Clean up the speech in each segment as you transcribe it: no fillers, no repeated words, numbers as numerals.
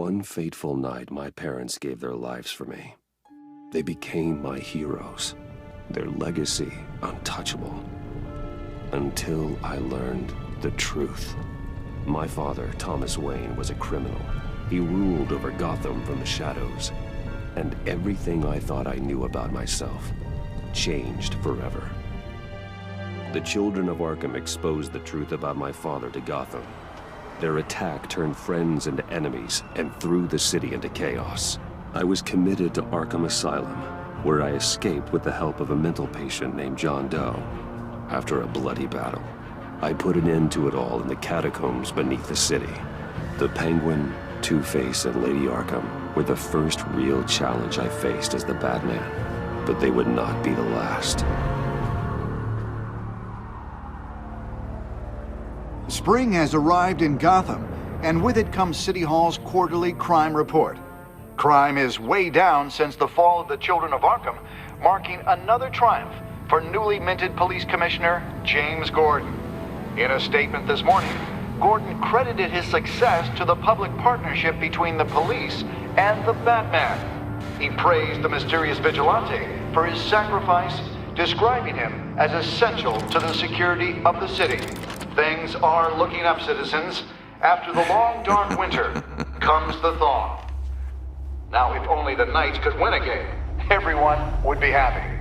One fateful night, my parents gave their lives for me. They became my heroes, their legacy untouchable. Until I learned the truth. My father, Thomas Wayne, was a criminal. He ruled over Gotham from the shadows. And everything I thought I knew about myself changed forever. The children of Arkham exposed the truth about my father to Gotham. Their attack turned friends into enemies and threw the city into chaos. I was committed to Arkham Asylum, where I escaped with the help of a mental patient named John Doe. After a bloody battle, I put an end to it all in the catacombs beneath the city. The Penguin, Two-Face, and Lady Arkham were the first real challenge I faced as the Batman, but they would not be the last. Spring has arrived in Gotham, and with it comes City Hall's quarterly crime report. Crime is way down since the fall of the Children of Arkham, marking another triumph for newly minted Police Commissioner James Gordon. In a statement this morning, Gordon credited his success to the public partnership between the police and the Batman. He praised the mysterious vigilante for his sacrifice, describing him as essential to the security of the city. Things are looking up, citizens. After the long, dark winter comes the thaw. Now, if only the Knights could win a game, everyone would be happy.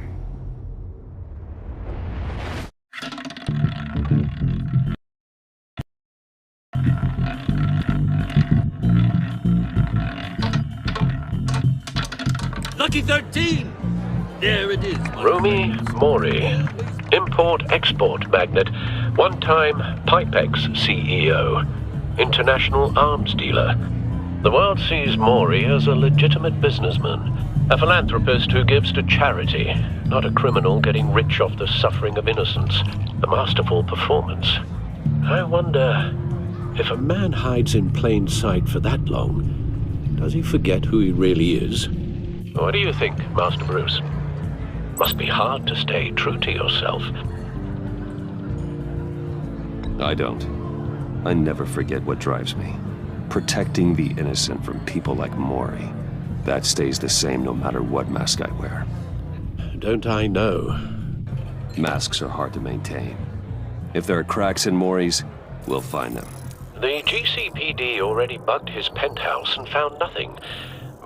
Lucky 13! There it is. Rumi Mori, import-export magnate, one-time Pipex CEO, international arms dealer. The world sees Mori as a legitimate businessman, a philanthropist who gives to charity, not a criminal getting rich off the suffering of innocence. A masterful performance. I wonder, if a man hides in plain sight for that long, does he forget who he really is? What do you think, Master Bruce? Must be hard to stay true to yourself. I don't. I never forget what drives me. Protecting the innocent from people like Mori. That stays the same no matter what mask I wear. Don't I know? Masks are hard to maintain. If there are cracks in Mori's, we'll find them. The GCPD already bugged his penthouse and found nothing.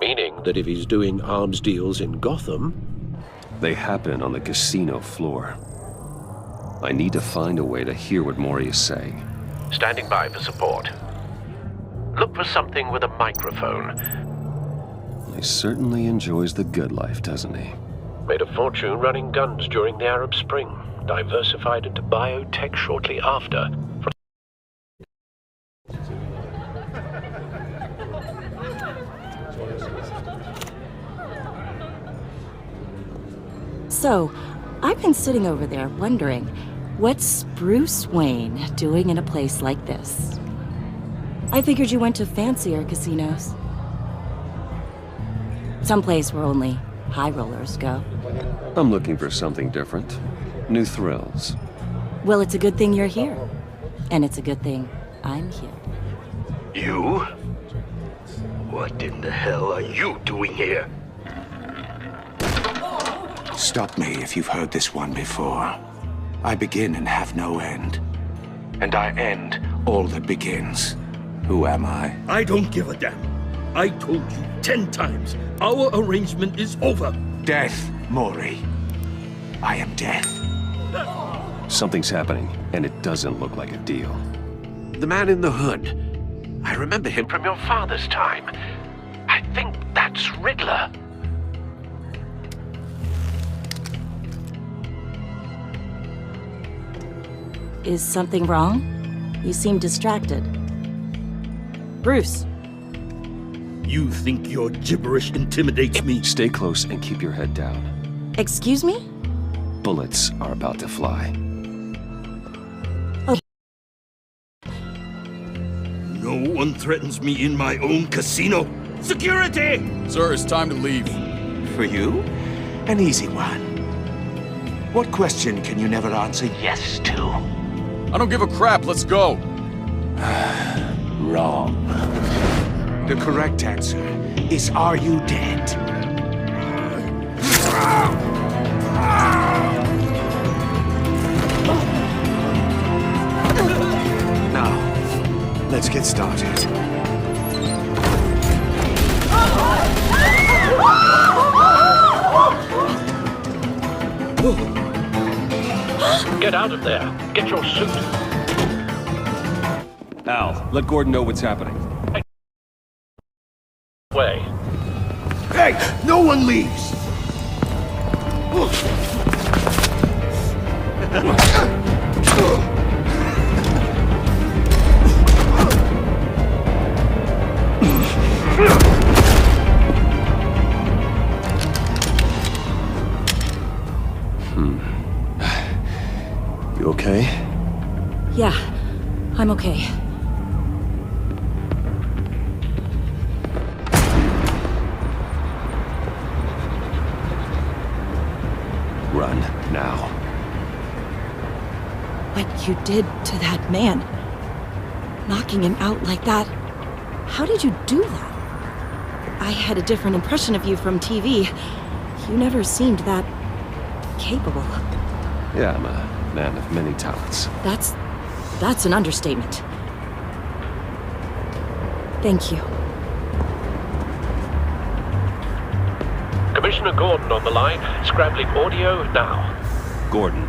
Meaning that if he's doing arms deals in Gotham... They happen on the casino floor. I need to find a way to hear what Mori is saying. Standing by for support. Look for something with a microphone. He certainly enjoys the good life, doesn't he? Made a fortune running guns during the Arab Spring. Diversified into biotech shortly after. So, I've been sitting over there wondering, what's Bruce Wayne doing in a place like this? I figured you went to fancier casinos. Someplace where only high rollers go. I'm looking for something different. New thrills. Well, it's a good thing you're here. And it's a good thing I'm here. You? What in the hell are you doing here? Stop me if you've heard this one before. I begin and have no end. And I end all that begins. Who am I? I don't give a damn. I told you 10 times. Our arrangement is over. Death, Mori. I am death. Something's happening, and it doesn't look like a deal. The man in the hood. I remember him from your father's time. I think that's Riddler. Is something wrong? You seem distracted. Bruce. You think your gibberish intimidates me? Stay close and keep your head down. Excuse me? Bullets are about to fly. Oh. No one threatens me in my own casino. Security! Sir, it's time to leave. For you? An easy one. What question can you never answer yes to? I don't give a crap, let's go. Wrong. The correct answer is, are you dead? Now, let's get started. Get out of there. Get your suit. Al, let Gordon know what's happening. Way. Hey, no one leaves! You okay? Yeah, I'm okay. Run, now. What you did to that man, knocking him out like that, how did you do that? I had a different impression of you from TV. You never seemed that capable. Yeah, I'm a man of many talents. That's an understatement. Thank you. Commissioner Gordon on the line. Scrambling audio now. Gordon.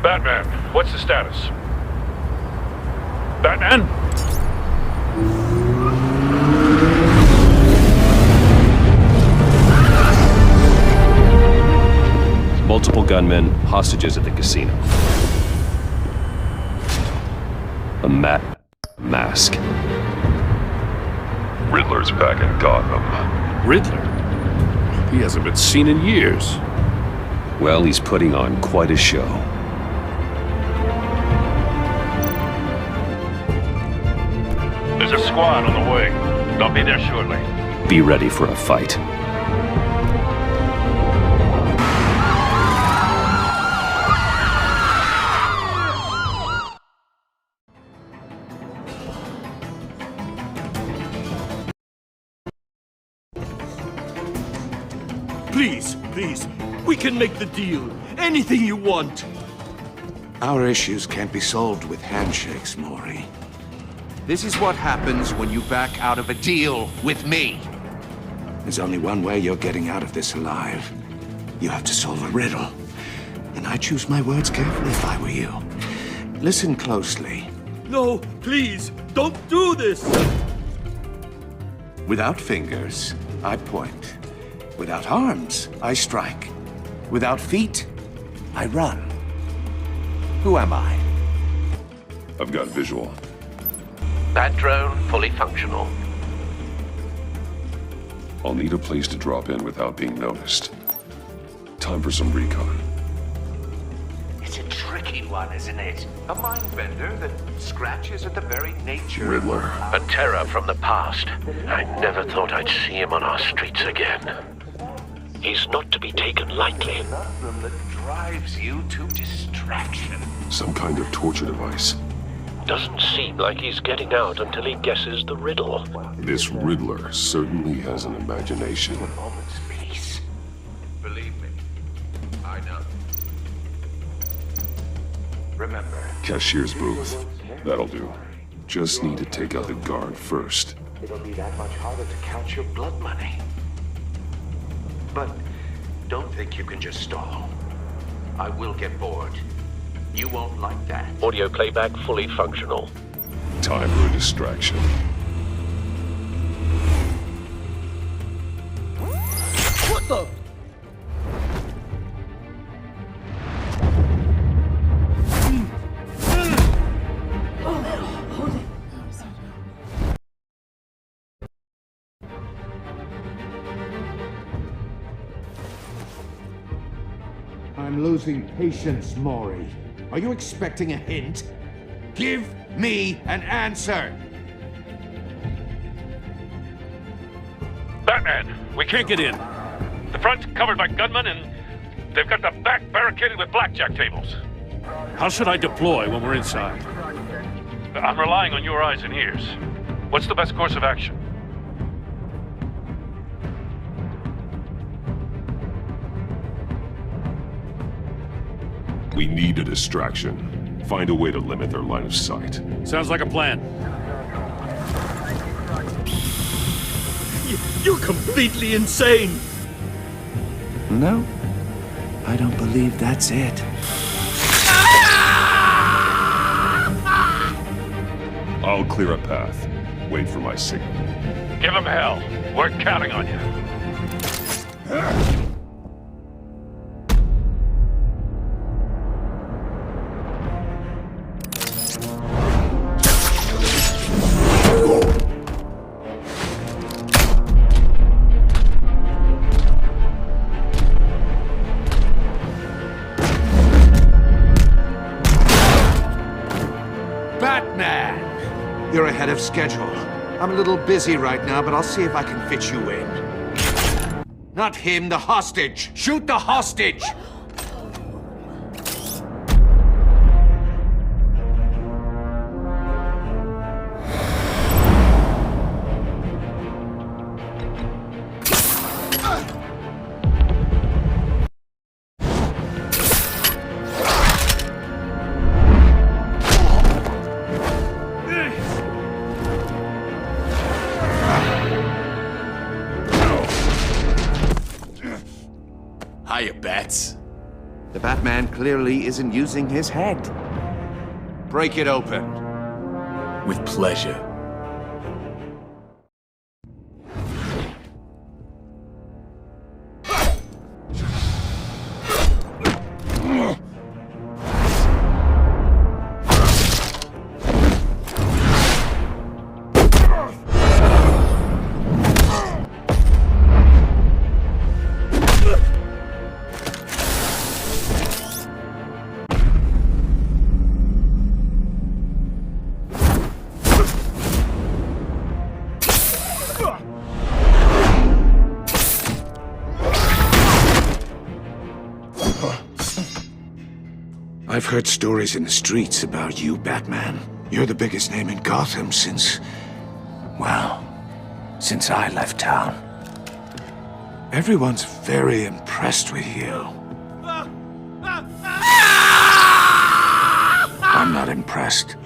Batman, what's the status? Batman? Multiple gunmen, hostages at the casino. A mask. Riddler's back in Gotham. Riddler? He hasn't been seen in years. Well, he's putting on quite a show. There's a squad on the way. They'll be there shortly. Be ready for a fight. Please, we can make the deal. Anything you want. Our issues can't be solved with handshakes, Maury. This is what happens when you back out of a deal with me. There's only one way you're getting out of this alive. You have to solve a riddle. And I choose my words carefully if I were you. Listen closely. No, please, don't do this. Without fingers, I point. Without arms, I strike. Without feet, I run. Who am I? I've got visual. Bat drone fully functional. I'll need a place to drop in without being noticed. Time for some recon. It's a tricky one, isn't it? A mind bender that scratches at the very nature. Riddler. A terror from the past. I never thought I'd see him on our streets again. He's not to be taken lightly. An conundrum that drives you to distraction. Some kind of torture device. Doesn't seem like he's getting out until he guesses the riddle. This Riddler certainly has an imagination. A moment's peace. Believe me, I know. Remember, Cashier's booth. That'll do. Just need to take out the guard first. it'll be that much harder to count your blood money. But don't think you can just stall. I will get bored. You won't like that. Audio playback fully functional. Time for a distraction. What the? I'm losing patience, Maury. Are you expecting a hint? Give me an answer! Batman, we can't get in. The front's covered by gunmen and they've got the back barricaded with blackjack tables. How should I deploy when we're inside? I'm relying on your eyes and ears. What's the best course of action? We need a distraction. Find a way to limit their line of sight. Sounds like a plan. You're completely insane! No, I don't believe that's it. I'll clear a path. Wait for my signal. Give him hell. We're counting on you. Batman! You're ahead of schedule. I'm a little busy right now, but I'll see if I can fit you in. Not him, the hostage! Shoot the hostage! Hiya, Bats. The Batman clearly isn't using his head. Break it open. With pleasure. I've heard stories in the streets about you, Batman. You're the biggest name in Gotham since... well, since I left town. Everyone's very impressed with you. I'm not impressed.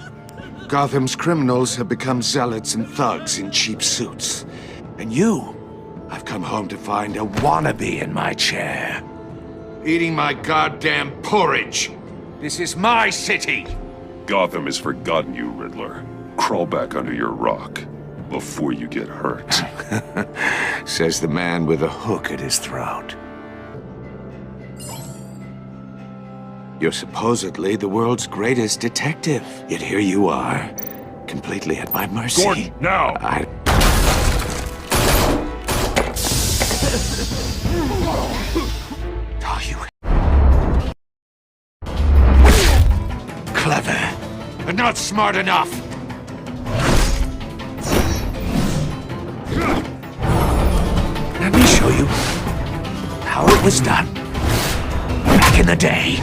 Gotham's criminals have become zealots and thugs in cheap suits. And you, I've come home to find a wannabe in my chair. Eating my goddamn porridge! This is my city! Gotham has forgotten you, Riddler. Crawl back under your rock before you get hurt. Says the man with a hook at his throat. You're supposedly the world's greatest detective. Yet here you are, completely at my mercy. Gordon, now! Oh, you... clever, But not smart enough! Let me show you how it was done back in the day.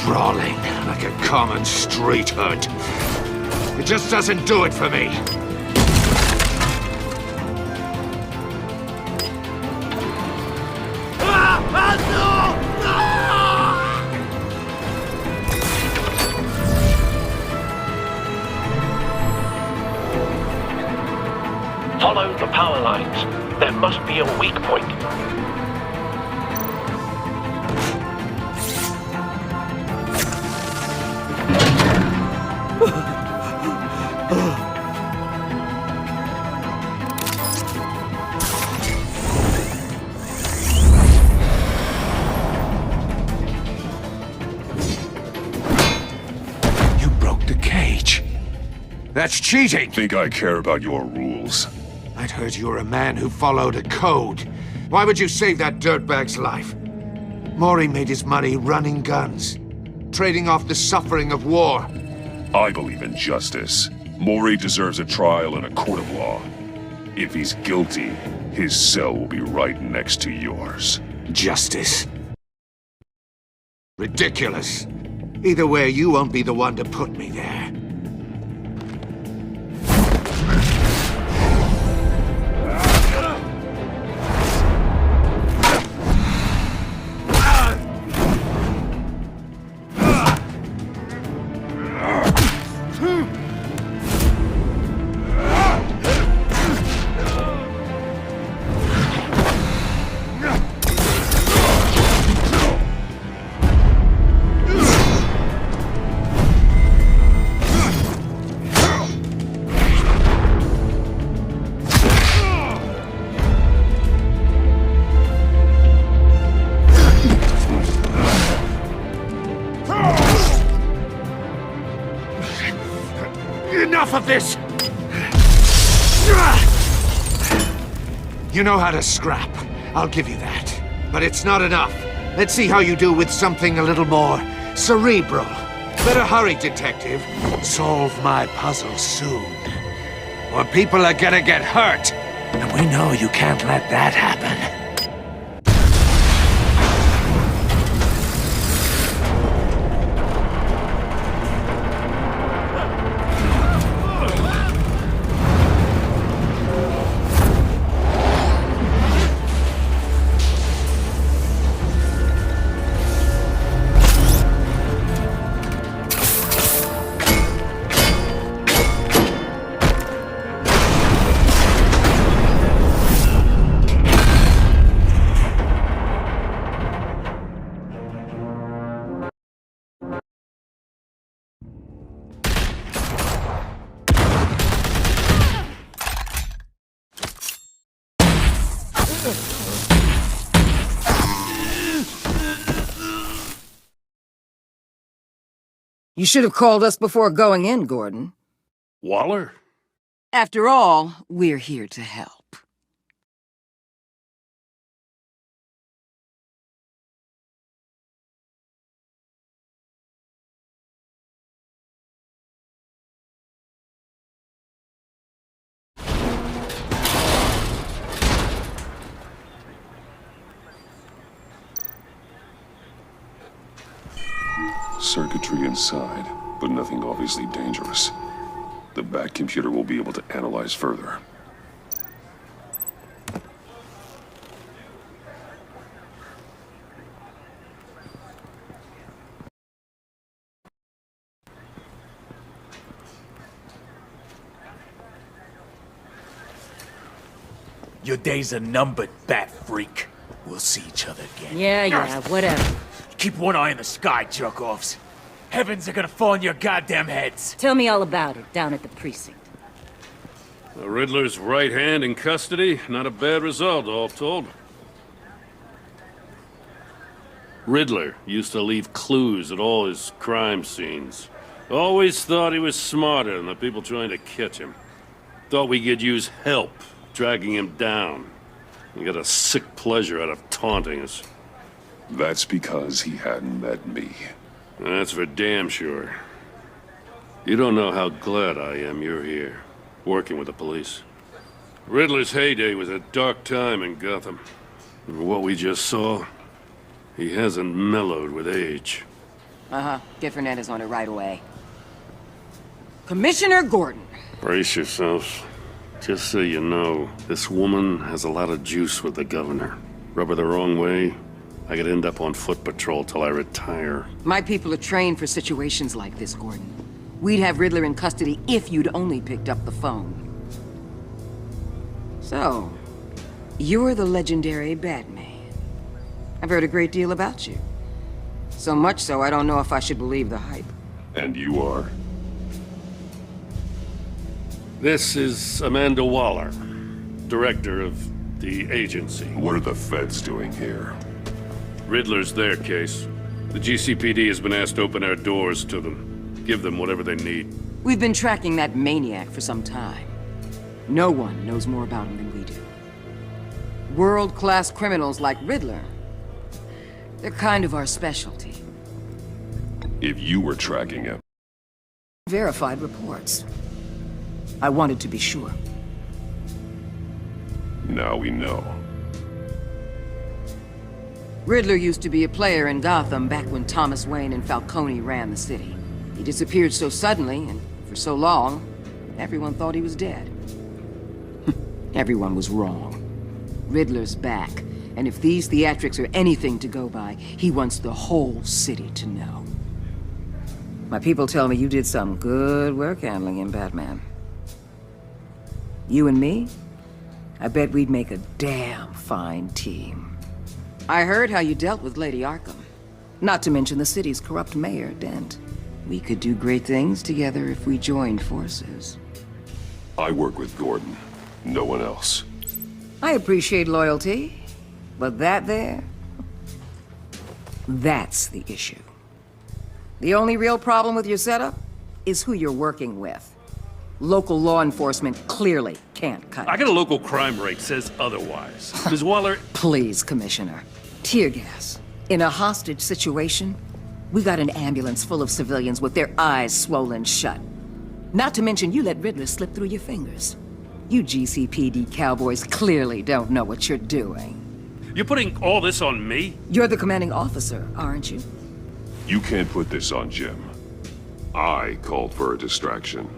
Brawling like a common street hood. It just doesn't do it for me. Follow the power lines. There must be a weak point. You broke the cage. That's cheating! Think I care about your rules? I'd heard you were a man who followed a code. Why would you save that dirtbag's life? Maury made his money running guns, trading off the suffering of war. I believe in justice. Mori deserves a trial in a court of law. If he's guilty, his cell will be right next to yours. Justice. Ridiculous. Either way, you won't be the one to put me there. Enough of this! You know how to scrap. I'll give you that. But it's not enough. Let's see how you do with something a little more cerebral. Better hurry, detective. Solve my puzzle soon. Or people are gonna get hurt. And we know you can't let that happen. You should have called us before going in, Gordon. Waller? After all, we're here to help. Circuitry inside, but nothing obviously dangerous. The back computer will be able to analyze further. Your days are numbered, bat freak. We'll see each other again. Yeah, whatever. Keep one eye in the sky, jerk-offs. Heavens are gonna fall on your goddamn heads. Tell me all about it, down at the precinct. The Riddler's right hand in custody. Not a bad result, all told. Riddler used to leave clues at all his crime scenes. Always thought he was smarter than the people trying to catch him. Thought we could use help dragging him down. He got a sick pleasure out of taunting us. That's because he hadn't met me. That's for damn sure. You don't know how glad I am you're here, working with the police. Riddler's heyday was a dark time in Gotham. And what we just saw, he hasn't mellowed with age. Get Fernandez on it right away. Commissioner Gordon. Brace yourselves. Just so you know, this woman has a lot of juice with the governor. Rub her the wrong way, I could end up on foot patrol till I retire. My people are trained for situations like this, Gordon. We'd have Riddler in custody if you'd only picked up the phone. So, you're the legendary Batman. I've heard a great deal about you. So much so, I don't know if I should believe the hype. And you are? This is Amanda Waller, director of the agency. What are the feds doing here? Riddler's their case. The GCPD has been asked to open our doors to them. Give them whatever they need. We've been tracking that maniac for some time. No one knows more about him than we do. World-class criminals like Riddler. They're kind of our specialty. If you were tracking him... Verified reports. I wanted to be sure. Now we know. Riddler used to be a player in Gotham back when Thomas Wayne and Falcone ran the city. He disappeared so suddenly, and for so long, everyone thought he was dead. Everyone was wrong. Riddler's back, and if these theatrics are anything to go by, he wants the whole city to know. My people tell me you did some good work handling him, Batman. You and me? I bet we'd make a damn fine team. I heard how you dealt with Lady Arkham. Not to mention the city's corrupt mayor, Dent. We could do great things together if we joined forces. I work with Gordon. No one else. I appreciate loyalty, but that there... that's the issue. The only real problem with your setup is who you're working with. Local law enforcement clearly can't cut it. I got a local crime rate says otherwise. Ms. Waller... Please, Commissioner. Tear gas. In a hostage situation, we got an ambulance full of civilians with their eyes swollen shut. Not to mention you let Riddler slip through your fingers. You GCPD cowboys clearly don't know what you're doing. You're putting all this on me? You're the commanding officer, aren't you? You can't put this on Jim. I called for a distraction.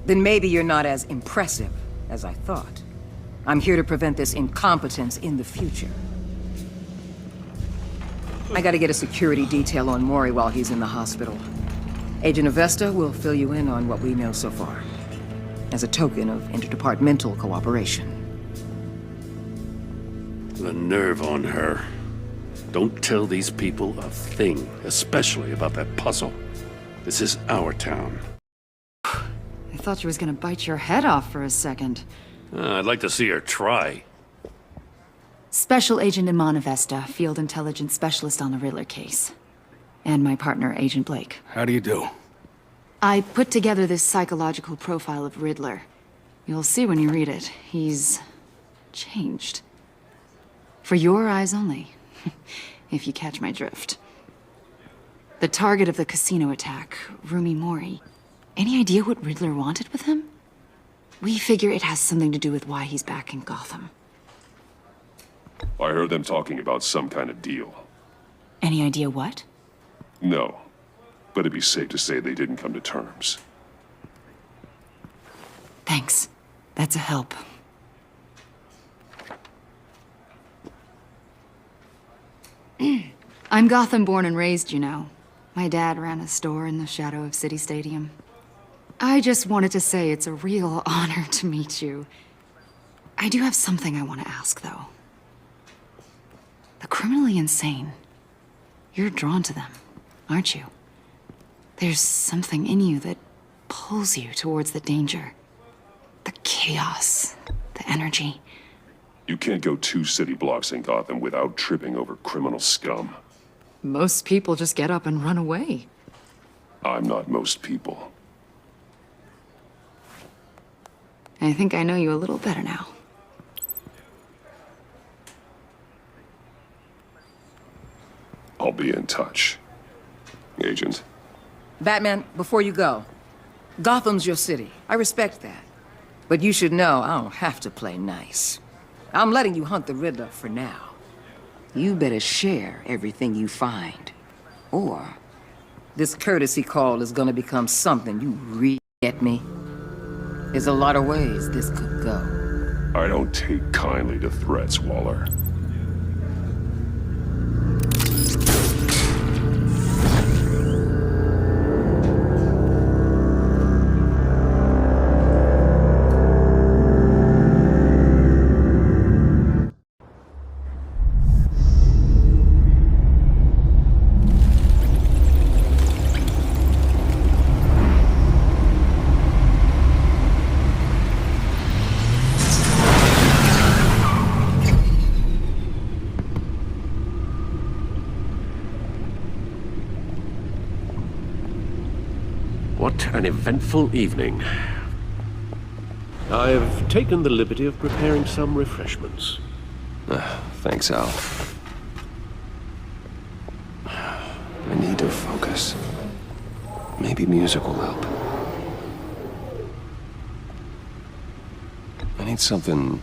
Then maybe you're not as impressive as I thought. I'm here to prevent this incompetence in the future. I gotta get a security detail on Mori while he's in the hospital. Agent Avesta will fill you in on what we know so far, as a token of interdepartmental cooperation. The nerve on her. Don't tell these people a thing, especially about that puzzle. This is our town. I thought she was gonna bite your head off for a second. I'd like to see her try. Special Agent Egnima Avesta, Field Intelligence Specialist on the Riddler case. And my partner, Agent Blake. How do you do? I put together this psychological profile of Riddler. You'll see when you read it. He's... changed. For your eyes only, if you catch my drift. The target of the casino attack, Rumi Mori. Any idea what Riddler wanted with him? We figure it has something to do with why he's back in Gotham. I heard them talking about some kind of deal. Any idea what? No, but it'd be safe to say they didn't come to terms. Thanks. That's a help. I'm Gotham born and raised, you know. My dad ran a store in the shadow of City Stadium. I just wanted to say it's a real honor to meet you. I do have something I want to ask, though. The criminally insane. You're drawn to them, aren't you? There's something in you that pulls you towards the danger. The chaos, the energy. You can't go 2 city blocks in Gotham without tripping over criminal scum. Most people just get up and run away. I'm not most people. I think I know you a little better now. I'll be in touch, Agent. Batman, before you go, Gotham's your city. I respect that. But you should know I don't have to play nice. I'm letting you hunt the Riddler for now. You better share everything you find. Or this courtesy call is gonna become something you really get me. There's a lot of ways this could go. I don't take kindly to threats, Waller. What an eventful evening. I've taken the liberty of preparing some refreshments. Thanks, Al. I need to focus. Maybe music will help. need something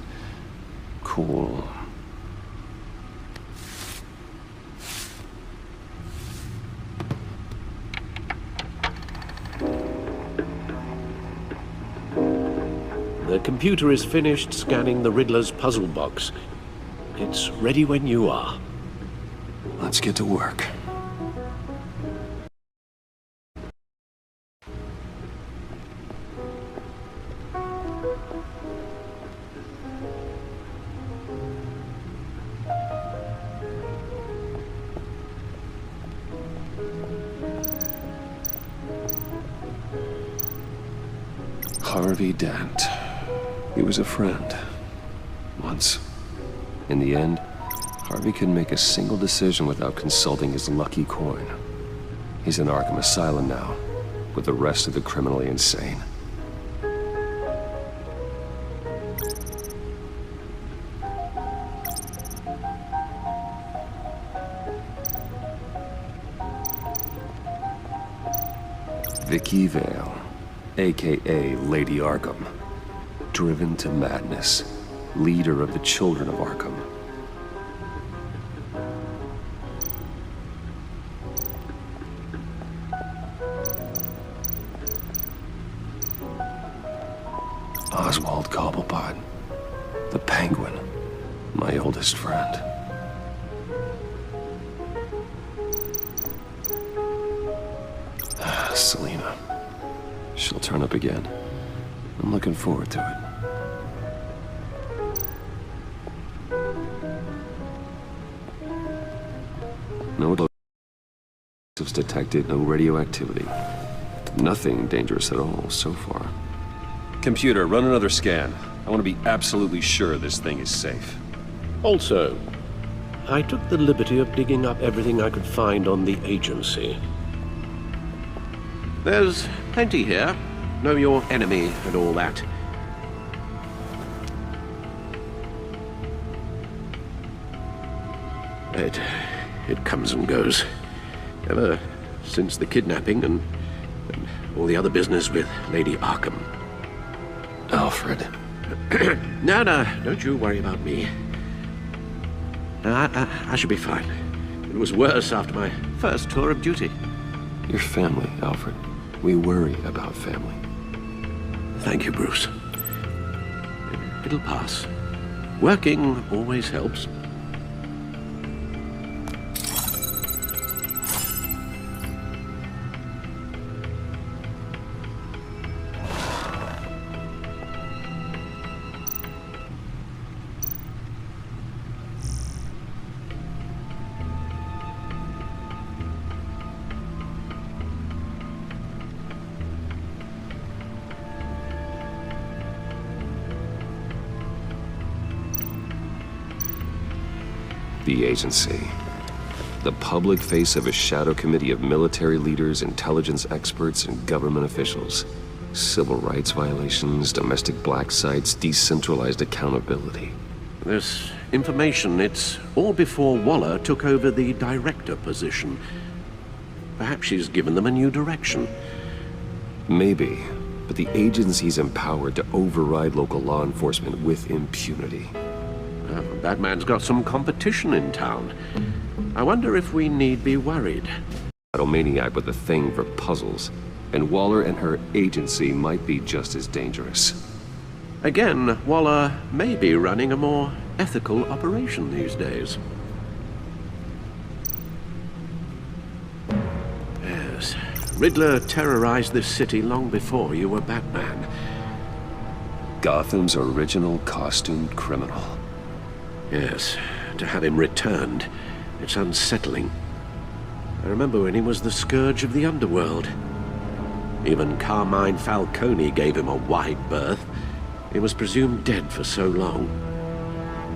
cool. The computer is finished scanning the Riddler's puzzle box. It's ready when you are. Let's get to work. Harvey Dent. He was a friend. Once. In the end, Harvey couldn't make a single decision without consulting his lucky coin. He's in Arkham Asylum now, with the rest of the criminally insane. Vicky Vale, aka Lady Arkham. Driven to madness, leader of the Children of Arkham. Oswald Cobblepot, the Penguin, my oldest friend. Selina. She'll turn up again. I'm looking forward to it. No explosives detected, no radioactivity. Nothing dangerous at all so far. Computer, run another scan. I want to be absolutely sure this thing is safe. Also, I took the liberty of digging up everything I could find on the agency. There's plenty here. Know your enemy and all that. It comes and goes. Ever since the kidnapping and all the other business with Lady Arkham. Alfred. No, don't you worry about me. I should be fine. It was worse after my first tour of duty. Your family, Alfred. We worry about family. Thank you, Bruce. It'll pass. Working always helps. The agency. The public face of a shadow committee of military leaders, intelligence experts, and government officials. Civil rights violations, domestic black sites, decentralized accountability. This information, it's all before Waller took over the director position. Perhaps she's given them a new direction. Maybe, but the agency's empowered to override local law enforcement with impunity. Batman's got some competition in town. I wonder if we need be worried. Maniac with a thing for puzzles, and Waller and her agency might be just as dangerous. Again, Waller may be running a more ethical operation these days. Yes, Riddler terrorized this city long before you were Batman. Gotham's original costumed criminal. Yes, to have him returned, it's unsettling. I remember when he was the scourge of the underworld. Even Carmine Falcone gave him a wide berth. He was presumed dead for so long.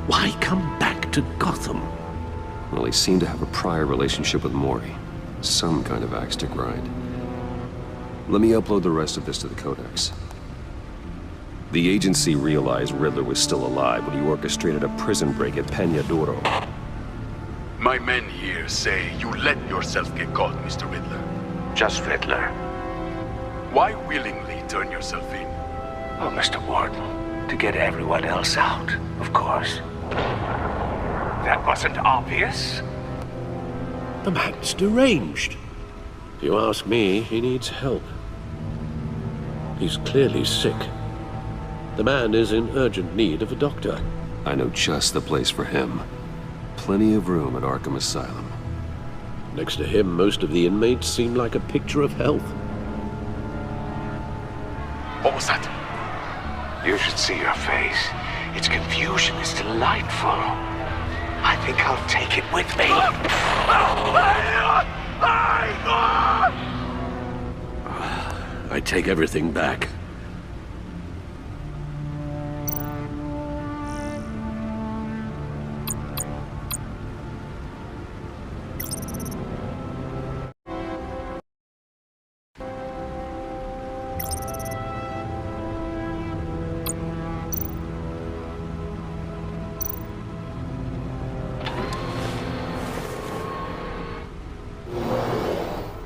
Why come back to Gotham? Well, he seemed to have a prior relationship with Mori. Some kind of axe to grind. Let me upload the rest of this to the Codex. The agency realized Riddler was still alive when he orchestrated a prison break at Peñadoro. My men here say you let yourself get caught, Mr. Riddler. Just Riddler. Why willingly turn yourself in? Oh, Mr. Warden, To get everyone else out, of course. That wasn't obvious. The man's deranged. If you ask me, he needs help. He's clearly sick. The man is in urgent need of a doctor. I know just the place for him. Plenty of room at Arkham Asylum. Next to him, most of the inmates seem like a picture of health. What was that? You should see your face. Its confusion is delightful. I think I'll take it with me. I take everything back.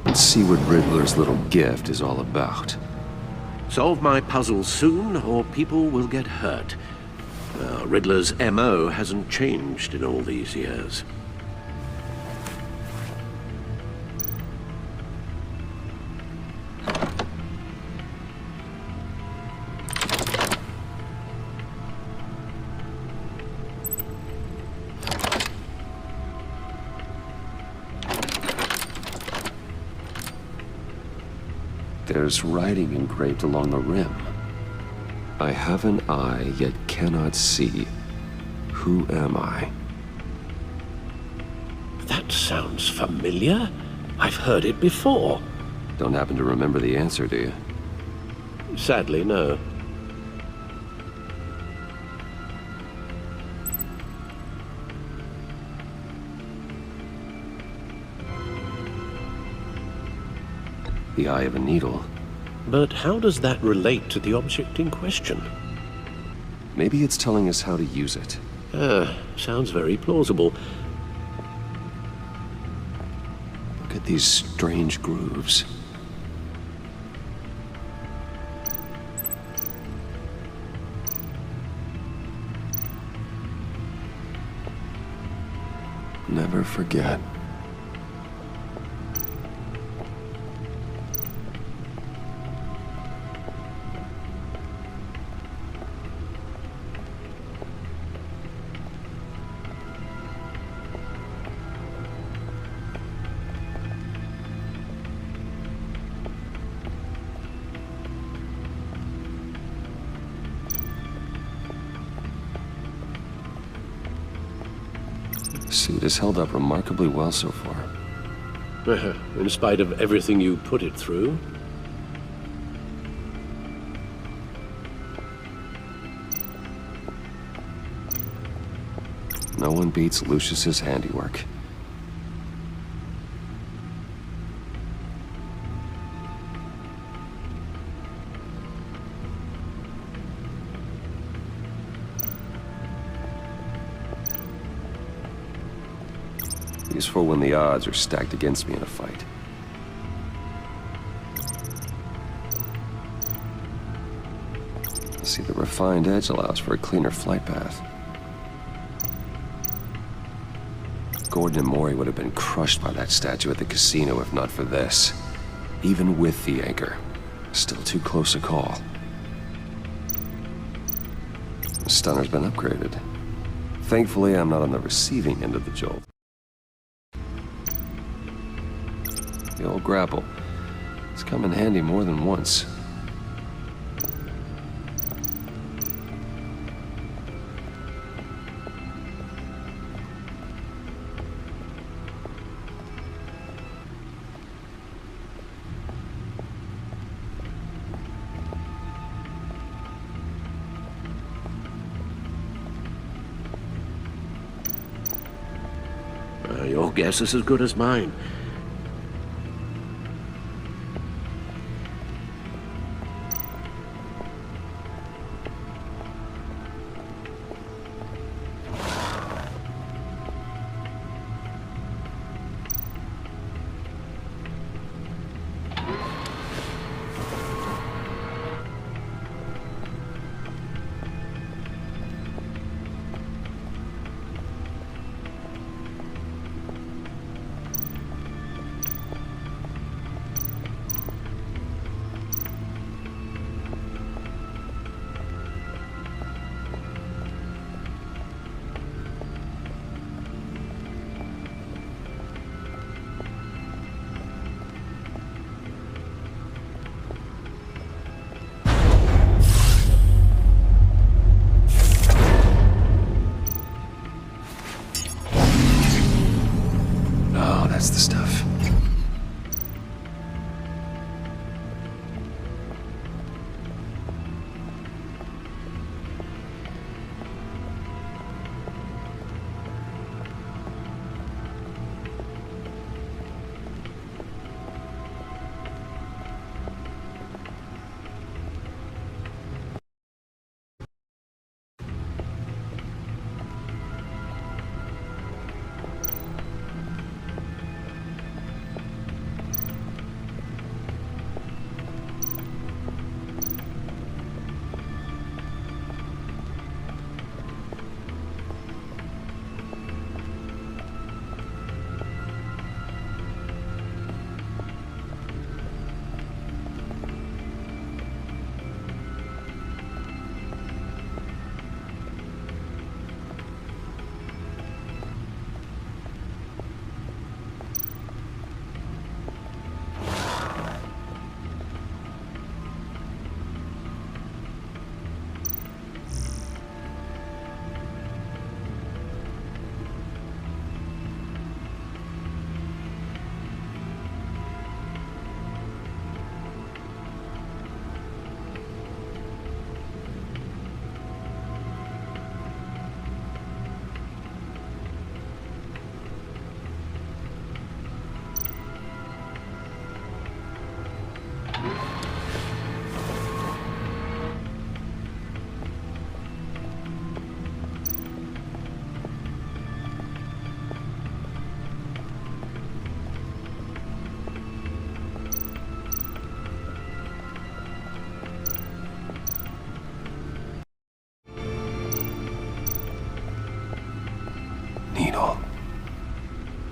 Let's see what Riddler's little gift is all about. Solve my puzzle soon, or people will get hurt. Riddler's MO hasn't changed in all these years. There's writing engraved along the rim. I have an eye, yet cannot see. Who am I? That sounds familiar. I've heard it before. Don't happen to remember the answer, do you? Sadly, no. The eye of a needle. But how does that relate to the object in question? Maybe it's telling us how to use it. Sounds very plausible. Look at these strange grooves. Never forget. Suit has held up remarkably well so far. In spite of everything you put it through? No one beats Lucius's handiwork. Useful when the odds are stacked against me in a fight. See, the refined edge allows for a cleaner flight path. Gordon and Mori would have been crushed by that statue at the casino if not for this. Even with the anchor, still too close a call. The stunner's been upgraded. Thankfully, I'm not on the receiving end of the jolt. The old grapple. It's come in handy more than once. Your guess is as good as mine.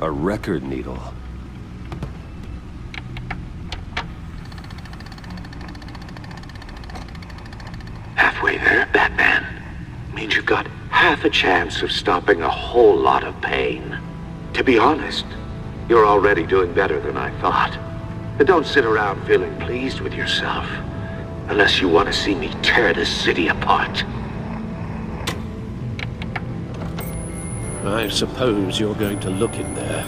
A record needle. Halfway there, Batman. Means you've got half a chance of stopping a whole lot of pain. To be honest, you're already doing better than I thought. But don't sit around feeling pleased with yourself. Unless you want to see me tear this city apart. I suppose you're going to look in there.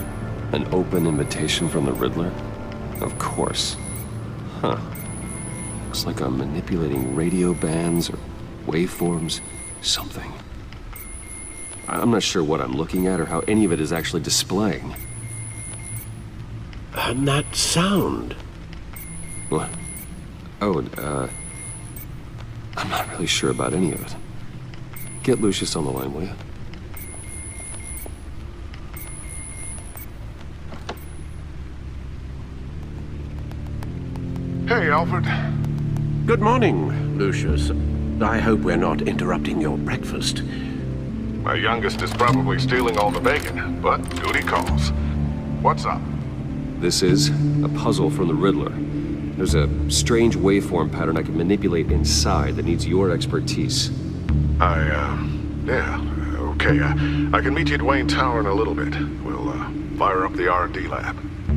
An open invitation from the Riddler? Of course. Huh. Looks like I'm manipulating radio bands or waveforms. Something. I'm not sure what I'm looking at or how any of it is actually displaying. And that sound? What? Oh, I'm not really sure about any of it. Get Lucius on the line, will you? Hey, Alfred. Good morning, Lucius. I hope we're not interrupting your breakfast. My youngest is probably stealing all the bacon, but duty calls. What's up? This is a puzzle from the Riddler. There's a strange waveform pattern I can manipulate inside that needs your expertise. Yeah, okay. I can meet you at Wayne Tower in a little bit. We'll, fire up the R&D lab.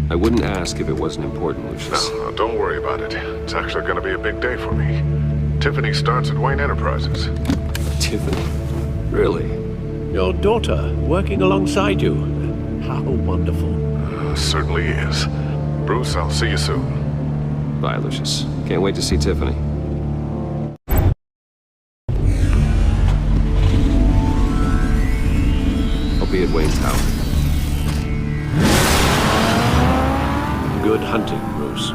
I wouldn't ask if it wasn't important, Lucius. No, don't worry about it. It's actually gonna be a big day for me. Tiffany starts at Wayne Enterprises. Tiffany? Really? Your daughter, working alongside you. How wonderful. Certainly is. Bruce, I'll see you soon. Bye, Lucius. Can't wait to see Tiffany. I'll be at Wayne Tower. Good hunting, Bruce.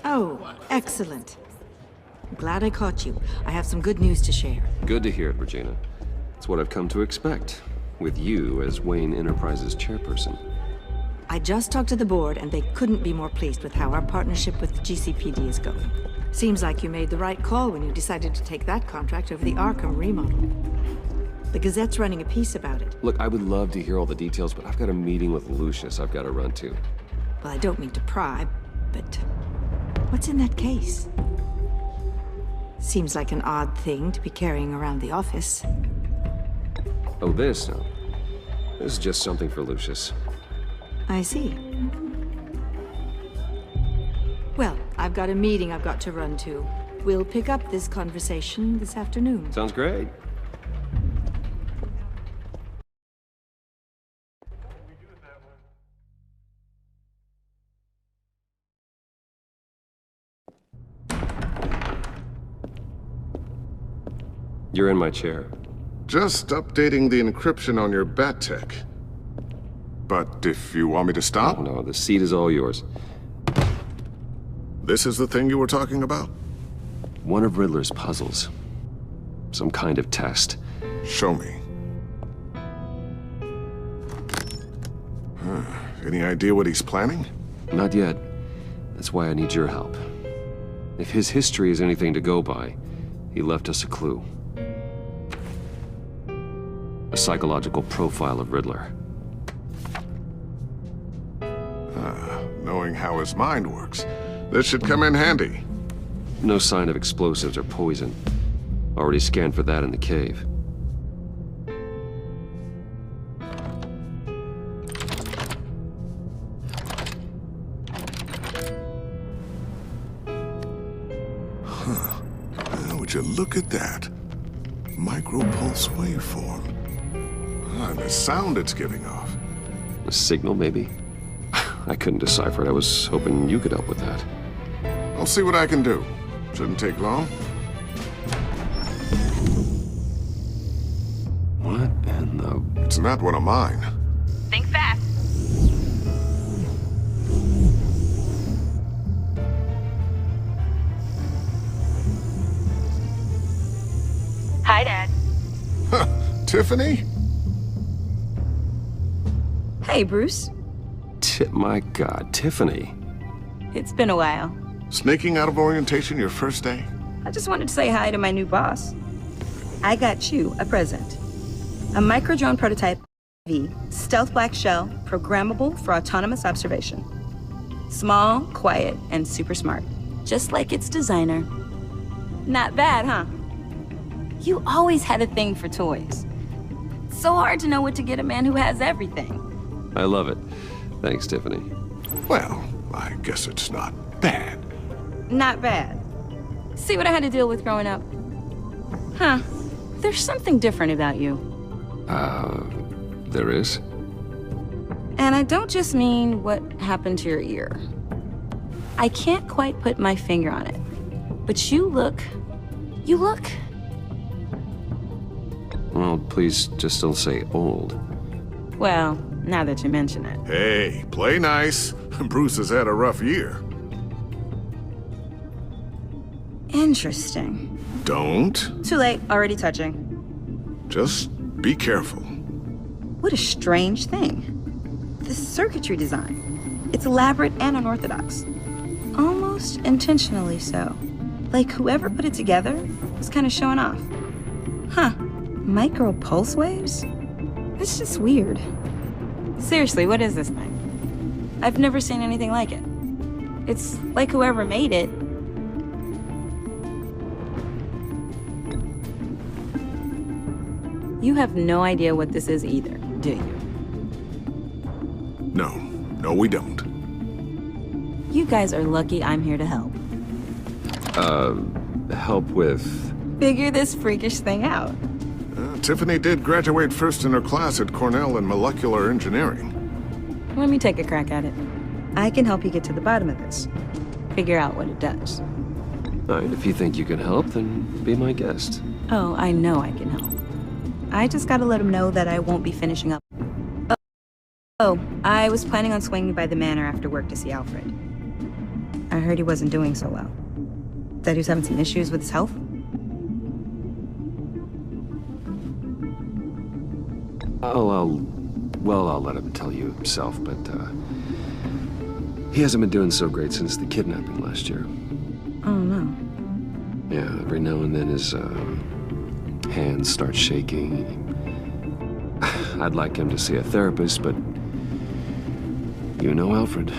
Oh, excellent. I'm glad I caught you. I have some good news to share. Good to hear it, Regina. It's what I've come to expect, with you as Wayne Enterprises chairperson. I just talked to the board, and they couldn't be more pleased with how our partnership with GCPD is going. Seems like you made the right call when you decided to take that contract over the Arkham remodel. The Gazette's running a piece about it. Look, I would love to hear all the details, but I've got a meeting with Lucius I've got to run to. Well, I don't mean to pry, but what's in that case? Seems like an odd thing to be carrying around the office. Oh, this? No. This is just something for Lucius. I see. Well, I've got a meeting I've got to run to. We'll pick up this conversation this afternoon. Sounds great. You're in my chair. Just updating the encryption on your bat tech. But if you want me to stop? Oh, no, the seat is all yours. This is the thing you were talking about? One of Riddler's puzzles. Some kind of test. Show me. Any idea what he's planning? Not yet. That's why I need your help. If his history is anything to go by, he left us a clue. A psychological profile of Riddler. Knowing how his mind works, this should come in handy. No sign of explosives or poison. Already scanned for that in the cave. Would you look at that? Micropulse waveform. And the sound it's giving off. A signal, maybe? I couldn't decipher it. I was hoping you could help with that. I'll see what I can do. Shouldn't take long. What in the... It's not one of mine. Think fast. Hi, Dad. Tiffany? Hey, Bruce. My God, Tiffany. It's been a while. Sneaking out of orientation your first day? I just wanted to say hi to my new boss. I got you a present. A micro-drone prototype V, stealth black shell, programmable for autonomous observation. Small, quiet, and super smart. Just like its designer. Not bad, huh? You always had a thing for toys. So hard to know what to get a man who has everything. I love it. Thanks, Tiffany. Well, I guess it's not bad. Not bad. See what I had to deal with growing up? Huh. There's something different about you. There is? And I don't just mean what happened to your ear. I can't quite put my finger on it. But you look... Well, please just don't say old. Well, now that you mention it. Hey, play nice. Bruce has had a rough year. Interesting. Don't. Too late, already touching. Just be careful. What a strange thing. The circuitry design. It's elaborate and unorthodox. Almost intentionally so. Like whoever put it together was kind of showing off. Huh. Micro pulse waves? It's just weird. Seriously, what is this thing? I've never seen anything like it. It's like whoever made it. You have no idea what this is either, do you? No, we don't. You guys are lucky I'm here to help. Help with... Figure this freakish thing out. Tiffany did graduate first in her class at Cornell in molecular engineering. Let me take a crack at it. I can help you get to the bottom of this. Figure out what it does. All right, if you think you can help, then be my guest. Oh, I know I can help. I just gotta let him know that I won't be finishing up. Oh, I was planning on swinging by the manor after work to see Alfred. I heard he wasn't doing so well. That he was having some issues with his health. I'll let him tell you himself, but, he hasn't been doing so great since the kidnapping last year. Oh, no. Yeah, every now and then his, hands start shaking. I'd like him to see a therapist, but you know Alfred.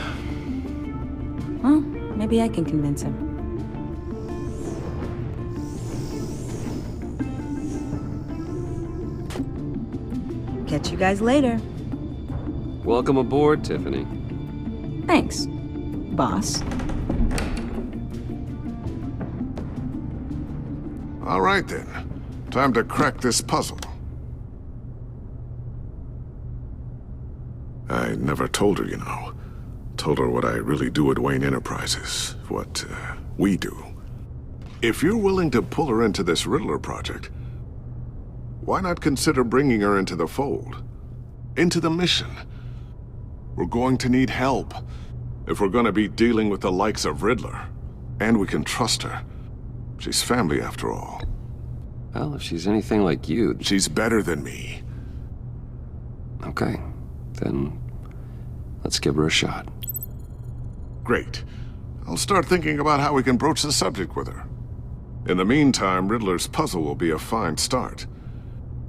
Well, maybe I can convince him. Catch you guys later. Welcome aboard, Tiffany. Thanks, boss. All right, then. Time to crack this puzzle. I never told her, you know. Told her what I really do at Wayne Enterprises. What, we do. If you're willing to pull her into this Riddler project, why not consider bringing her into the fold? Into the mission? We're going to need help if we're going to be dealing with the likes of Riddler. And we can trust her. She's family, after all. Well, if she's anything like you... She's better than me. Okay. Then let's give her a shot. Great. I'll start thinking about how we can broach the subject with her. In the meantime, Riddler's puzzle will be a fine start.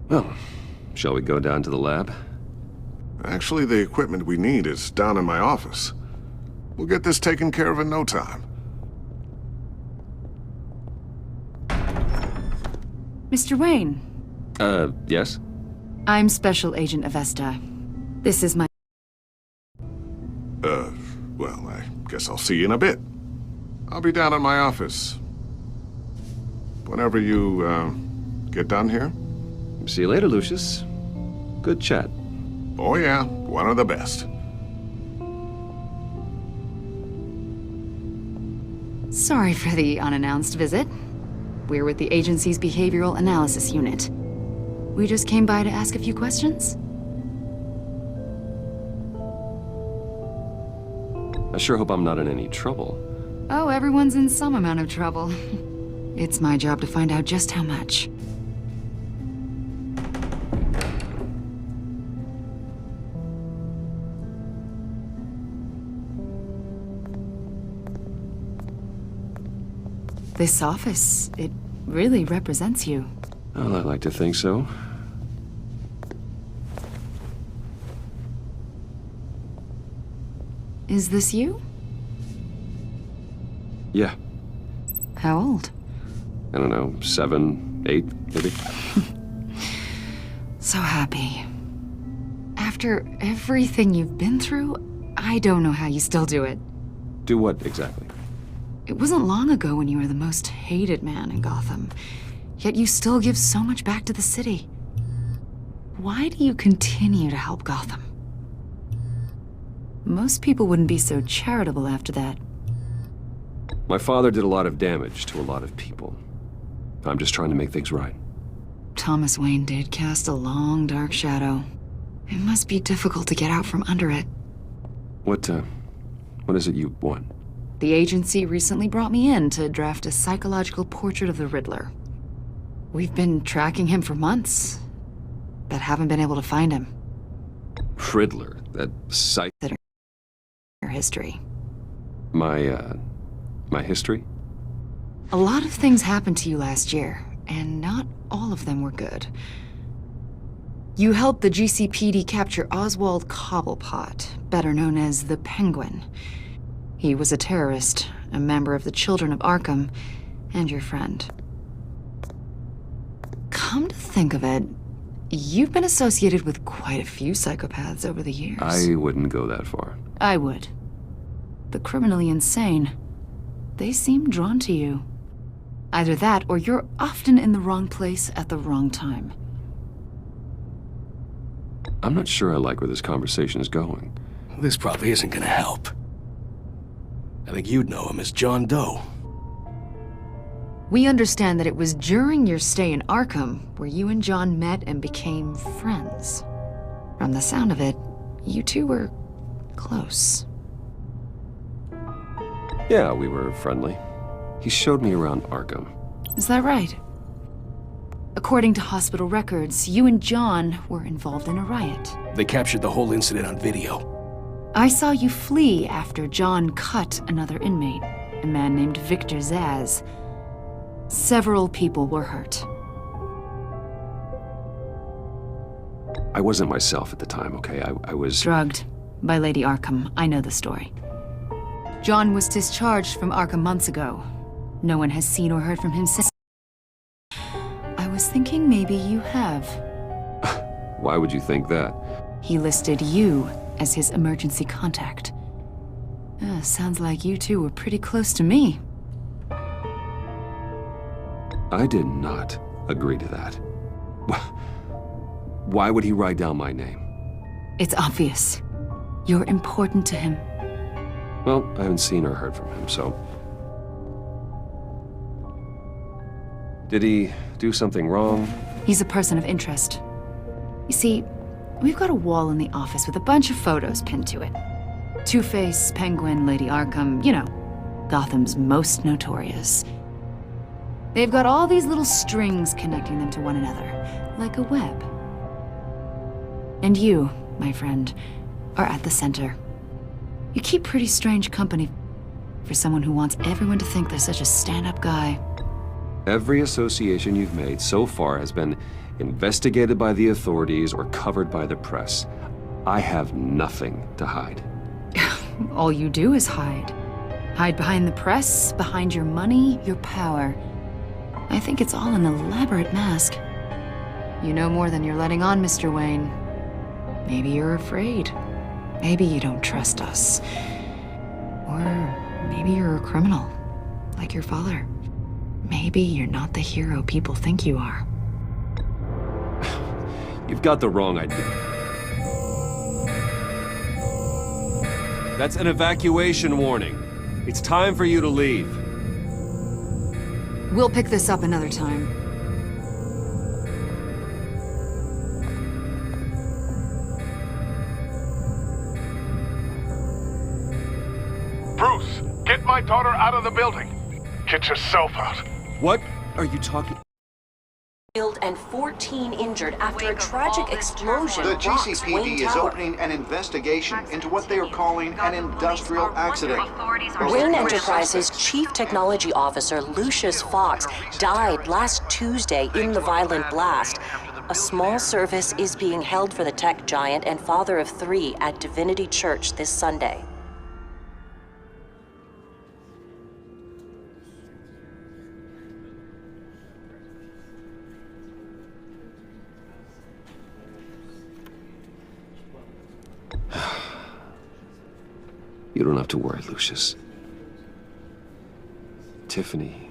Well, shall we go down to the lab? Actually, the equipment we need is down in my office. We'll get this taken care of in no time. Mr. Wayne. Yes? I'm Special Agent Avesta. This is my... Well, I guess I'll see you in a bit. I'll be down in my office. Whenever you, get done here. See you later, Lucius. Good chat. Oh yeah, one of the best. Sorry for the unannounced visit. We're with the agency's Behavioral Analysis Unit. We just came by to ask a few questions. I sure hope I'm not in any trouble. Oh, everyone's in some amount of trouble. It's my job to find out just how much. This office, it really represents you. Well, I like to think so. Is this you? Yeah. How old? I don't know, 7, 8, maybe? So happy. After everything you've been through, I don't know how you still do it. Do what exactly? It wasn't long ago when you were the most hated man in Gotham, yet you still give so much back to the city. Why do you continue to help Gotham? Most people wouldn't be so charitable after that. My father did a lot of damage to a lot of people. I'm just trying to make things right. Thomas Wayne did cast a long, dark shadow. It must be difficult to get out from under it. What is it you want? The agency recently brought me in to draft a psychological portrait of the Riddler. We've been tracking him for months, but haven't been able to find him. Riddler, that Your history. My history? A lot of things happened to you last year, and not all of them were good. You helped the GCPD capture Oswald Cobblepot, better known as the Penguin. He was a terrorist, a member of the Children of Arkham, and your friend. Come to think of it, you've been associated with quite a few psychopaths over the years. I wouldn't go that far. I would. The criminally insane. They seem drawn to you. Either that, or you're often in the wrong place at the wrong time. I'm not sure I like where this conversation is going. This probably isn't gonna help. I think you'd know him as John Doe. We understand that it was during your stay in Arkham where you and John met and became friends. From the sound of it, you two were close. Yeah, we were friendly. He showed me around Arkham. Is that right? According to hospital records, you and John were involved in a riot. They captured the whole incident on video. I saw you flee after John cut another inmate, a man named Victor Zaz. Several people were hurt. I wasn't myself at the time, okay? I was... Drugged by Lady Arkham. I know the story. John was discharged from Arkham months ago. No one has seen or heard from him since. I was thinking maybe you have. Why would you think that? He listed you as his emergency contact. Sounds like you two were pretty close to me. I did not agree to that. Why would he write down my name? It's obvious. You're important to him. Well, I haven't seen or heard from him, so... Did he do something wrong? He's a person of interest. You see, we've got a wall in the office with a bunch of photos pinned to it. Two-Face, Penguin, Lady Arkham, you know, Gotham's most notorious. They've got all these little strings connecting them to one another, like a web. And you, my friend, are at the center. You keep pretty strange company for someone who wants everyone to think they're such a stand-up guy. Every association you've made so far has been investigated by the authorities or covered by the press. I have nothing to hide. All you do is hide. Hide behind the press, behind your money, your power. I think it's all an elaborate mask. You know more than you're letting on, Mr. Wayne. Maybe you're afraid. Maybe you don't trust us. Or maybe you're a criminal, like your father. Maybe you're not the hero people think you are. You've got the wrong idea. That's an evacuation warning. It's time for you to leave. We'll pick this up another time. Bruce, get my daughter out of the building. Get yourself out. What are you talking... killed and 14 injured after a tragic explosion The rocks Wayne GCPD is Tower. opening an investigation into what they are calling an industrial accident. Wayne Enterprises' Chief Technology Officer Lucius Fox died last Tuesday in the violent blast. A small service is being held for the tech giant and father of 3 at Divinity Church this Sunday. You don't have to worry, Lucius. Tiffany,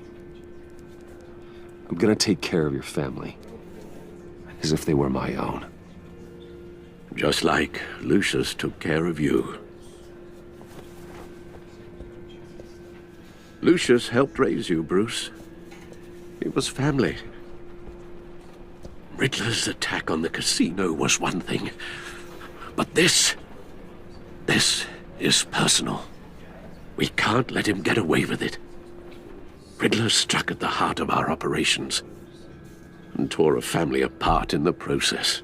I'm gonna take care of your family. As if they were my own. Just like Lucius took care of you. Lucius helped raise you, Bruce. It was family. Riddler's attack on the casino was one thing. But this is personal. We can't let him get away with it. Riddler struck at the heart of our operations and tore a family apart in the process.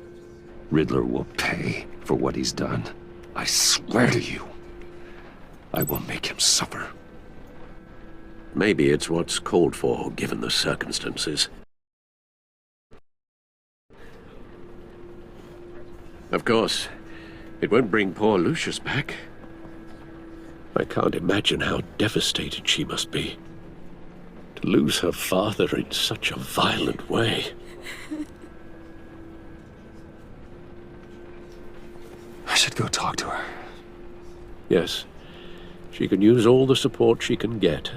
Riddler will pay for what he's done. I swear to you, I will make him suffer. Maybe it's what's called for, given the circumstances. Of course, it won't bring poor Lucius back. I can't imagine how devastated she must be. To lose her father in such a violent way. I should go talk to her. Yes, she can use all the support she can get.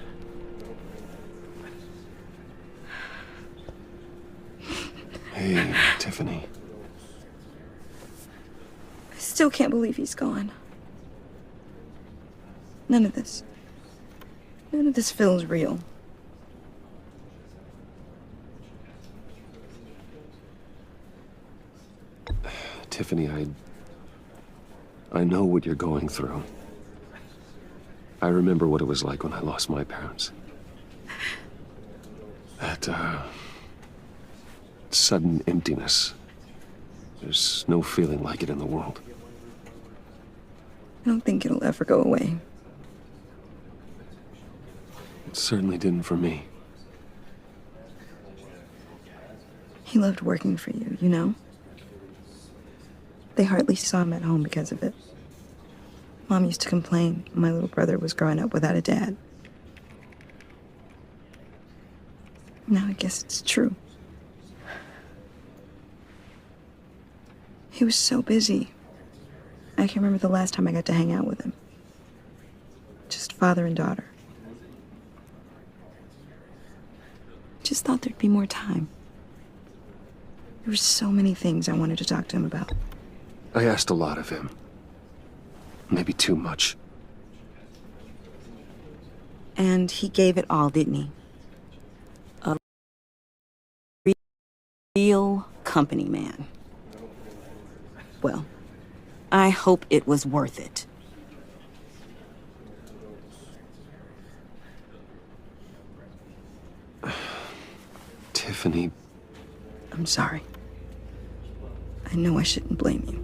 Hey, Tiffany. I still can't believe he's gone. None of this feels real. Tiffany, I know what you're going through. I remember what it was like when I lost my parents. That, sudden emptiness. There's no feeling like it in the world. I don't think it'll ever go away. It certainly didn't for me. He loved working for you, you know? They hardly saw him at home because of it. Mom used to complain my little brother was growing up without a dad. Now I guess it's true. He was so busy. I can't remember the last time I got to hang out with him. Just father and daughter. Just thought there'd be more time. There were so many things I wanted to talk to him about. I asked a lot of him. Maybe too much. And he gave it all, didn't he? A real company man. Well, I hope it was worth it. Tiffany. I'm sorry. I know I shouldn't blame you.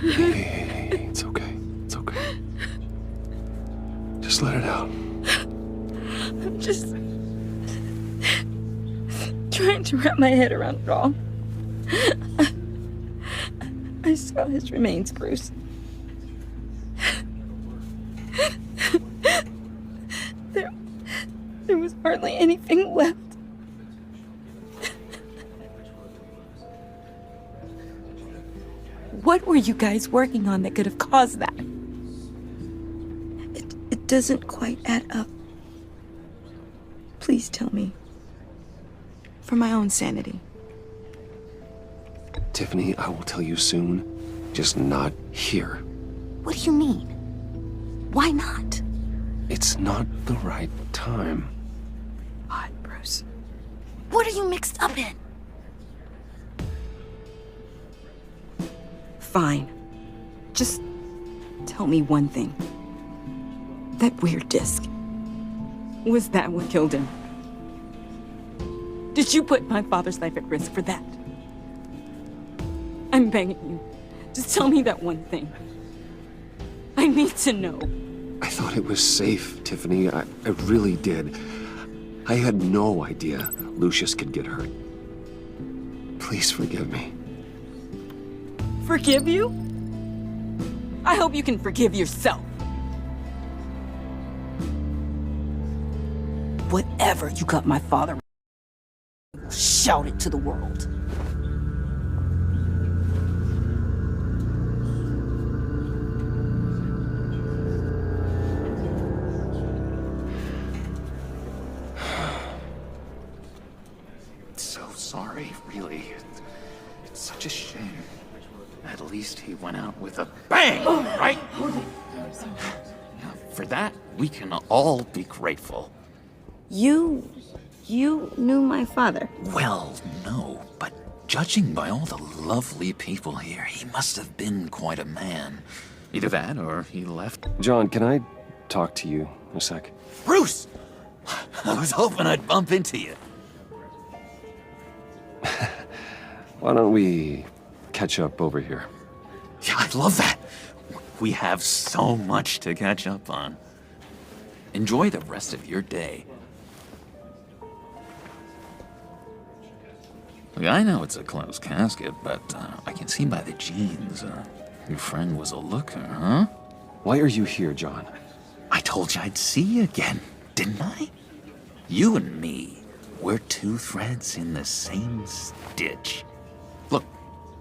Hey, it's okay. It's okay. Just let it out. I'm just trying to wrap my head around it all. I saw his remains, Bruce. There was hardly anything left. What were you guys working on that could have caused that? It doesn't quite add up. Please tell me. For my own sanity. Tiffany, I will tell you soon. Just not here. What do you mean? Why not? It's not the right time. What, Bruce? What are you mixed up in? Fine. Just tell me one thing. That weird disc. Was that what killed him? Would you put my father's life at risk for that? I'm begging you. Just tell me that one thing. I need to know. I thought it was safe, Tiffany. I really did. I had no idea Lucius could get hurt. Please forgive me. Forgive you? I hope you can forgive yourself. Whatever you got my father, shout it to the world. So sorry, really. It's such a shame. At least he went out with a bang, right? Now, for that, we can all be grateful. You knew my father? Well, no, but judging by all the lovely people here, he must have been quite a man. Either that, or he left. John, can I talk to you a sec? Bruce! I was hoping I'd bump into you. Why don't we catch up over here? Yeah, I'd love that. We have so much to catch up on. Enjoy the rest of your day. Look, I know it's a closed casket, but I can see by the jeans, your friend was a looker, huh? Why are you here, John? I told you I'd see you again, didn't I? You and me, we're two threads in the same stitch. Look,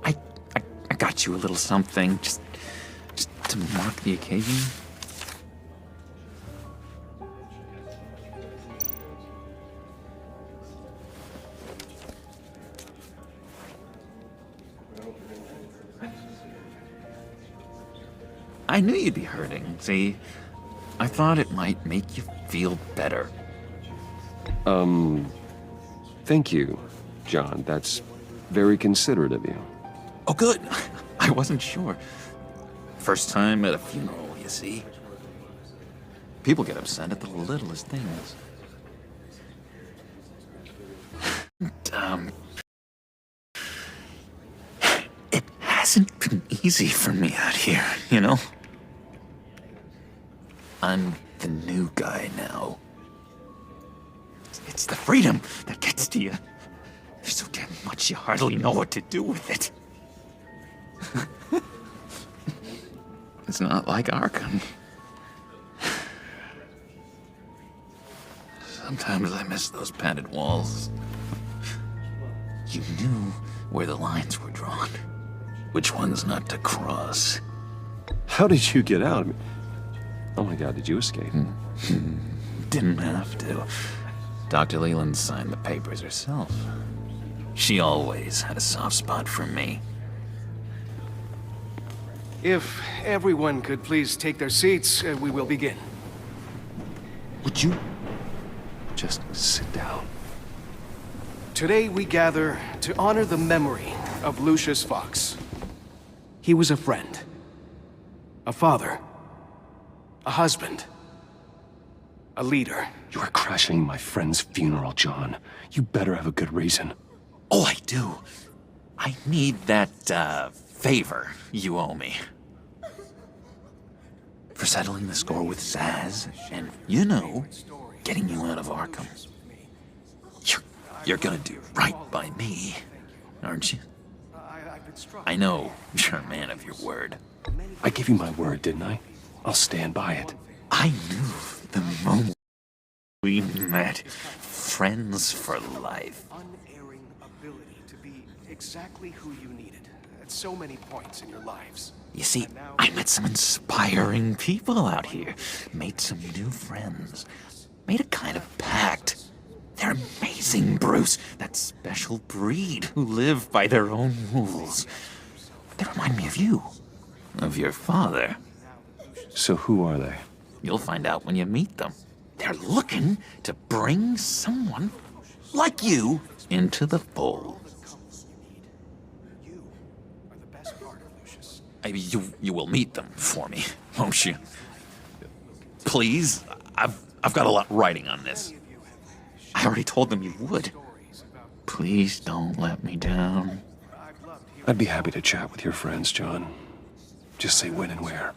I got you a little something, just to mark the occasion. I knew you'd be hurting, see? I thought it might make you feel better. Thank you, John. That's very considerate of you. Oh, good. I wasn't sure. First time at a funeral, you see? People get upset at the littlest things. And, it hasn't been easy for me out here, you know? I'm the new guy now. It's the freedom that gets to you. There's so damn much you hardly know what to do with it. It's not like Arkham. Sometimes I miss those padded walls. You knew where the lines were drawn. Which ones not to cross. How did you get out? Oh my God, did you escape? Didn't have to. Dr. Leland signed the papers herself. She always had a soft spot for me. If everyone could please take their seats, we will begin. Would you just sit down? Today we gather to honor the memory of Lucius Fox. He was a friend, a father, a husband, a leader. You are crashing my friend's funeral, John. You better have a good reason. Oh, I do. I need that, favor you owe me. For settling the score with Zaz, and, you know, getting you out of Arkham. You're gonna do right by me, aren't you? I know you're a man of your word. I gave you my word, didn't I? I'll stand by it. I knew the moment we met. Friends for life. Unerring ability to be exactly who you needed at so many points in your lives. You see, I met some inspiring people out here. Made some new friends. Made a kind of pact. They're amazing, Bruce. That special breed who live by their own rules. They remind me of you. Of your father. So who are they? You'll find out when you meet them. They're looking to bring someone like you into the fold. Maybe you will meet them for me, won't you? Please, I've got a lot riding on this. I already told them you would. Please don't let me down. I'd be happy to chat with your friends, John. Just say when and where.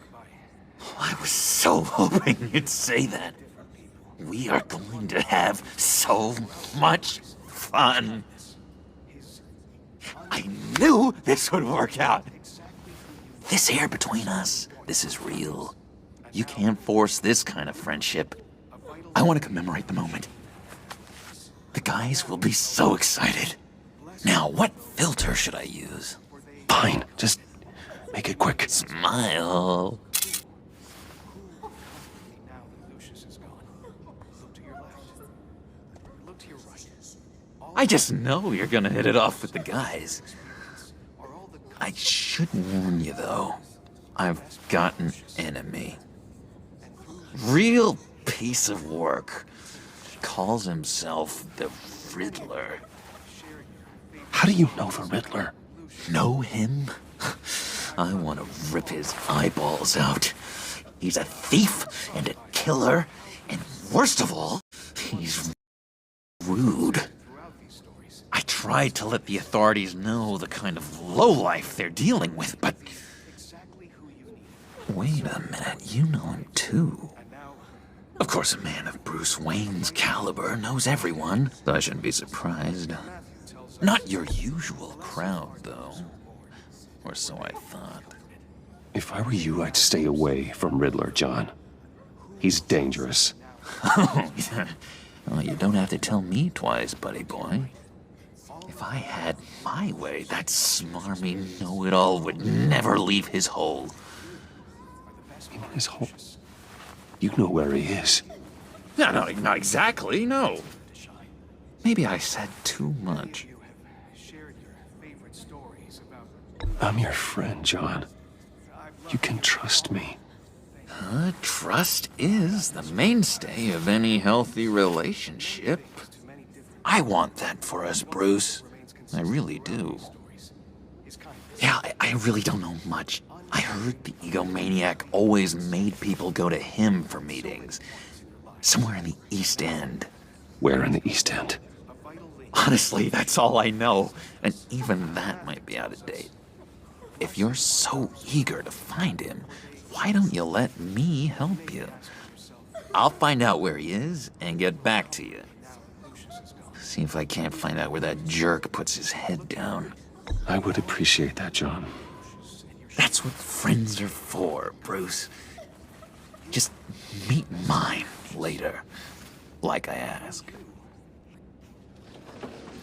I was so hoping you'd say that. We are going to have so much fun. I knew this would work out. This air between us, this is real. You can't force this kind of friendship. I want to commemorate the moment. The guys will be so excited. Now, what filter should I use? Fine, just make it quick. Smile. I just know you're gonna hit it off with the guys. I should warn you, though. I've got an enemy. Real piece of work. Calls himself the Riddler. How do you know the Riddler? Know him? I want to rip his eyeballs out. He's a thief and a killer, and worst of all, he's rude. I tried to let the authorities know the kind of lowlife they're dealing with, but... Wait a minute, you know him too. Of course, a man of Bruce Wayne's caliber knows everyone, so I shouldn't be surprised. Not your usual crowd, though. Or so I thought. If I were you, I'd stay away from Riddler, John. He's dangerous. Oh, yeah. Well, you don't have to tell me twice, buddy boy. If I had my way, that smarmy know-it-all would never leave his hole. His hole? You know where he is. No, not exactly, no. Maybe I said too much. I'm your friend, John. You can trust me. Trust is the mainstay of any healthy relationship. I want that for us, Bruce. I really do. Yeah, I really don't know much. I heard the egomaniac always made people go to him for meetings. Somewhere in the East End. Where in the East End? Honestly, that's all I know. And even that might be out of date. If you're so eager to find him, why don't you let me help you? I'll find out where he is and get back to you. See if I can't find out where that jerk puts his head down. I would appreciate that, John. That's what friends are for, Bruce. Just meet mine later, like I ask.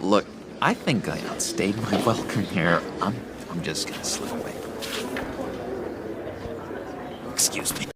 Look, I think I outstayed my welcome here. I'm just gonna slip away. Excuse me.